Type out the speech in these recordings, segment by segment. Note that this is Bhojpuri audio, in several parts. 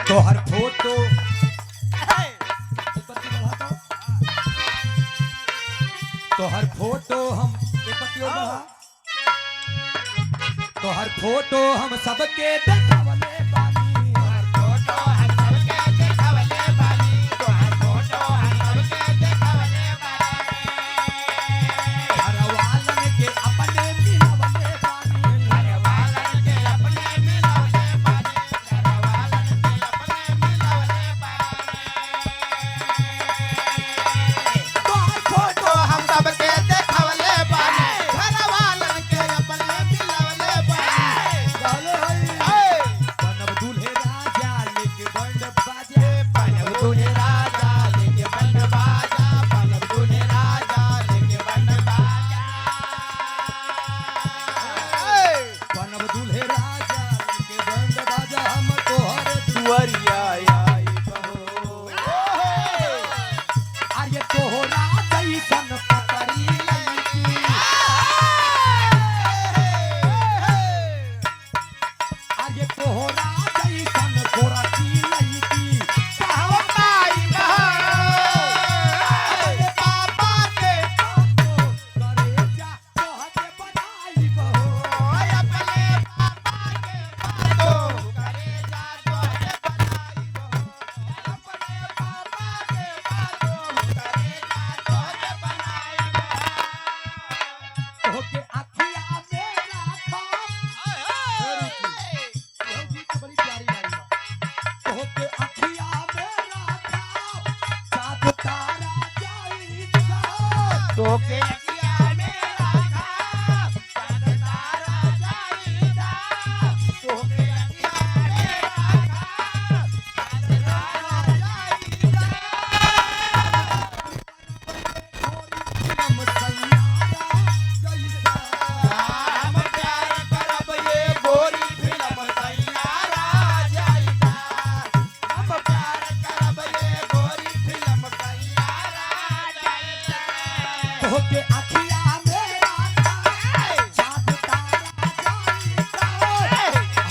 तो हर फोटो तो हर फोटो हम तो हर फोटो हम सबके देखवले बानी हर फोटो हम सबके देखवले बानी तो हर फोटो हम सबके देखवले बानी घर वालन के अपने मिलवले बानी घर वालन के अपने मिलवले बानी घर वालन के अपने मिलवले बानी तो हर फोटो हम सबके देखवले बानी घर वालन के अपने मिलवले बानी बनब दूल्हे राजा लेके बंड बाजे बनब दूल्हे राजा लेके बंड बाजा बनब दूल्हे राजा लेके बंड बाजा बनब दूल्हे राजा लेके बंड बाजा हम तोहर दुआरिया आई बहो अरे तोहरा जैसन पतरी लईकी अरे तोहरा जैसन गोरती लईकी कहवा माई बहो अपने पापा के पापो करे जा तोहके बनाई बहो ओए अपने पापा के पातो करे जा तोहरे बनाई बहो अपने पापा के पातो करे जा तोहरे बनाई बहो तोहके अखिया में राखब बड़ी प्यारी लाइन बा तोहके अखिया में राखब चाँद तारा जाई जा तोके अखिया में राखा चाँद तारा जाईदा तोके अखिया में राखा चाँद तारा जाईदा हम सैयारा जैसा हम प्यार करब ये गोरी फिल्म तैयारा जाईदा हम प्यार करब ये गोरी फिल्म तैयारा जाईदा तोहके अखिया में राखब चाँद तारा जाई जा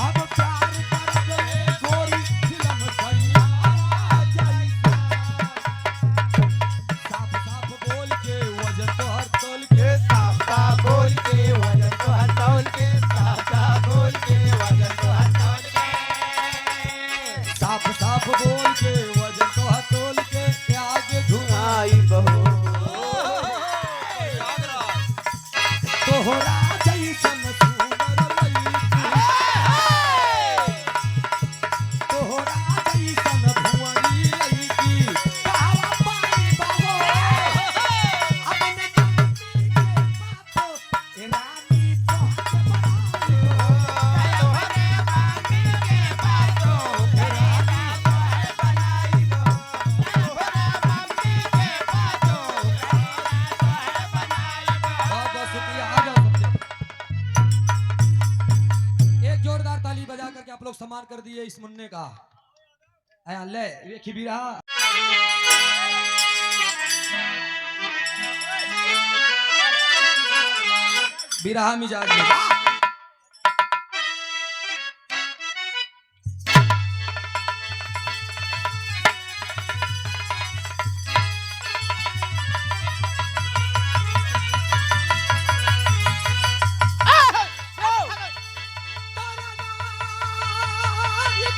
हम प्यार करब ये गोरी फिल्म सैयारा जैसा साफ साफ बोल के वजन तोहर तोल के साफ साफ बोल के वजन तो हटौल के साफ साफ बोल के वजन तो हटौल के साफ साफ बोल के वजन तोहर तोल के आगे धुआं आई बहो तोहरा जैसन सुंदर लईकी तोहरा जैसन भुवरी लईकी कहवा पाई बहो अपने मम्मी के बातो ए रानी तोहके बनाई बहो तोहरे मामी के बातों करेला तोहरे बनाई बहो तोहरे मामी के बातों करेला तोहरे बनाई बहो बहुत बहुत शुक्रिया आ जाओ सब जन। एक जोरदार ताली बजा करके आप लोग सम्मान कर दिए इस मुन्ने का आया ले देखी भी रहा बिरहा मिजाज में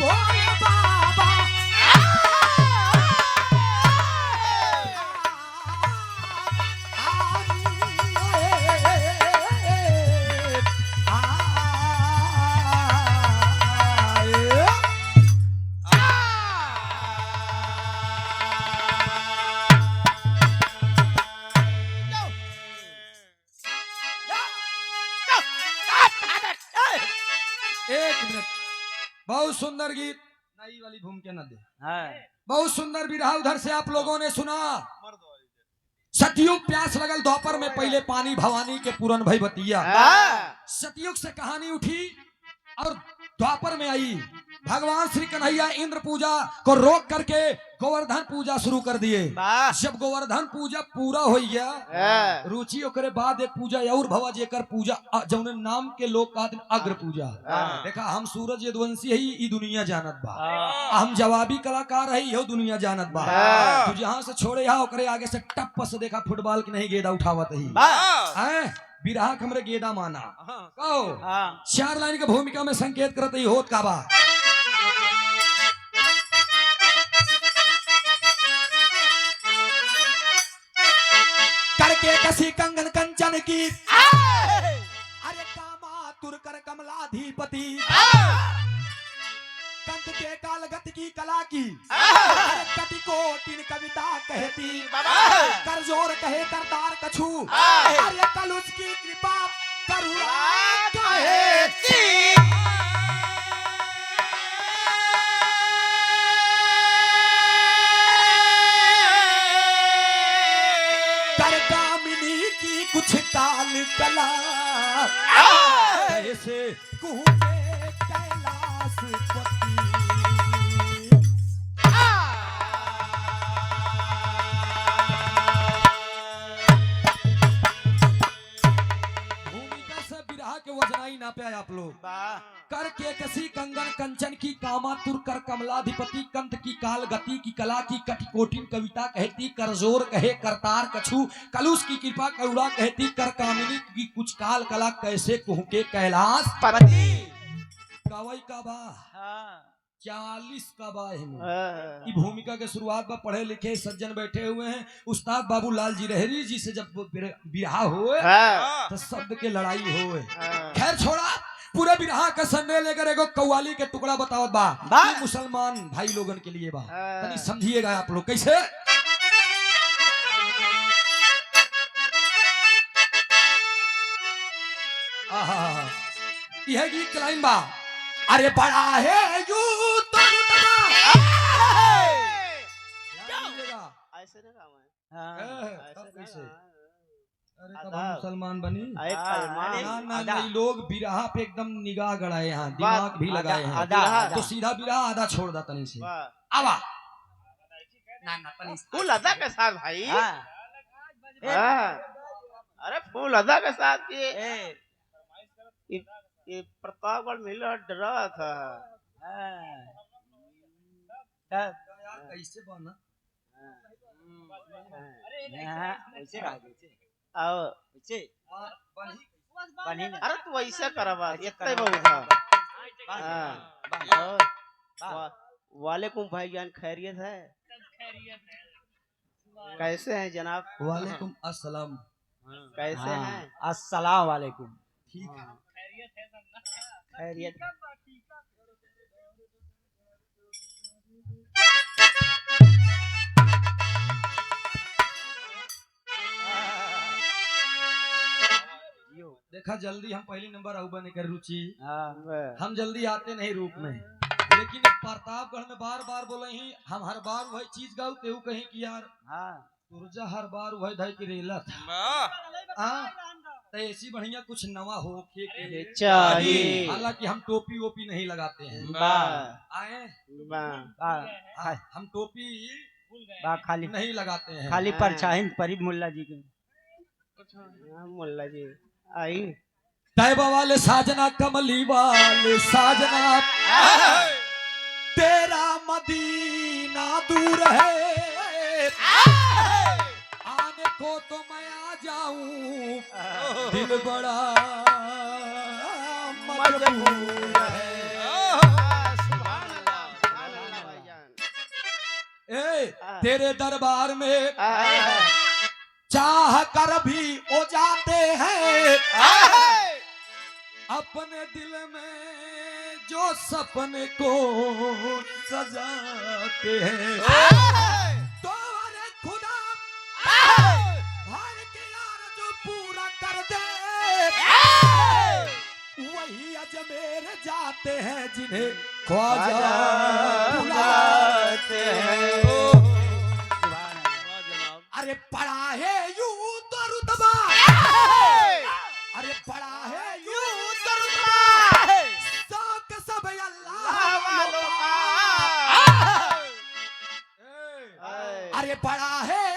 भोले बाबा एक मिनट बहुत सुंदर गीत नई वाली भूम के न दे बहुत सुंदर विरहा उधर से आप लोगों ने सुना सतयुग प्यास लगल द्वापर में पहले पानी भवानी के पूरन भई बतिया सतयुग से कहानी उठी और द्वापर में आई भगवान श्री कन्हैया इंद्र पूजा को रोक करके गोवर्धन पूजा शुरू कर दिए। जब गोवर्धन पूजा पूरा हो गया, रुचि ओकरे बाद एक पूजा और भवा जेकर पूजा जौने नाम के लोग कहते अग्र पूजा। देखा हम सूरज यदुवंशी है ई दुनिया जानत बा, हम जवाबी कलाकार है यो दुनिया जानत बा। तू जहाँ से छोड़े यहाँ ओकरे आगे से टप से देखा फुटबॉल की नहीं गेदा उठावत ही बिरहा हमरे गेदा माना कहो। 4 लाइन के भूमिका में संकेत करत ही होत का बा। करके कसी कंगन कंचन की अरे कामा तुरकर कमलाधिपति कंठ के कालगत की कला की कति कोटिन कविता कहती कर जोर कहे करतार कछु अरे कल उसकी कृपा करुणा कहती। कर कामिनी की कुछ काल कला ऐसे कुहके कैलाश पति। भूमिका से बिरहा के वजनाई ना पे आप लोग। कर के कसी कंगन कंचन की कामा तुर कर कमलाधिपति कंठ की काल गति की कला की कटिकोटिन कविता कहती कर जोर कहे करतार कछु कलुष की कृपा करुणा कहती कर कामिनी की कुछ काल कला कैसे कुहके कैलाश पति। कवई का बा 40 का बा है। भूमिका के शुरुआत में पढ़े लिखे सज्जन बैठे हुए हैं। उस्ताद बाबू लाल जी रहरी जी से जब बिरहा हुए तो शब्द के लड़ाई हुए। खैर छोड़ा, पूरे बिरहा का संदेश लेकर एगो कव्वाली के टुकड़ा बतावत बा मुसलमान भाई लोगन के लिए बा, तनी समझिएगा आप लोग कैसे। यह गीत के लाइन बा। अरे बड़ा है यू तो ऐसे ना काम है। अरे तब हम मुसलमान बनी ना ना लोग बिरहा पे एकदम निगाह गड़ाए यहाँ, दिमाग भी लगाए हैं तो सीधा बिरहा आधा छोड़ दा तनी से आवा फूल अदा के साथ भाई। अरे फूल अदा के साथ ये प्रतापगढ़ मिला डरा था कैसे बना अरे तू वैसे करवा इतना बहुत था। वालेकुम भाईजान, खैरियत है? कैसे हैं जनाब? वालेकुम अस्सलाम। कैसे हैं? अस्सलाम वालेकुम। ठीक है, खैरियत। देखा जल्दी हम पहली नंबर आऊबा नहीं कर रुचि, हम जल्दी आते नहीं रूप में, लेकिन प्रतापगढ़ में बार बार बोले ही हम हर बार वही चीज गाऊ तेऊ कहीं कि यार तुरजा हर बार वही धाई की रेला था तो ऐसी बढ़िया कुछ नवा हो के चाहिए। हालांकि हम टोपी वोपी नहीं लगाते हैं आए हम टोपी खाली नहीं लगाते हैं, खाली परछाई परी मुल्ला जी के मुल्ला जी आई तैबा वाले साजना कमली वाले साजना तेरा मदीना दूर है आने को तो मैं आ जाऊं दिल बड़ा मजबूर है। ए तेरे दरबार में चाह कर भी ओ जाते हैं अपने दिल में जो सपने को सजाते हैं तो अरे खुदा हर के यार जो पूरा कर दे वही अजमेर जाते हैं जिन्हें ख्वाजा बुलाते हैं। अरे पड़ा है यूं तो रुतबा, अरे पड़ा है यूं तो रुतबा शौक सब अल्लाह वालों का। ये पड़ा है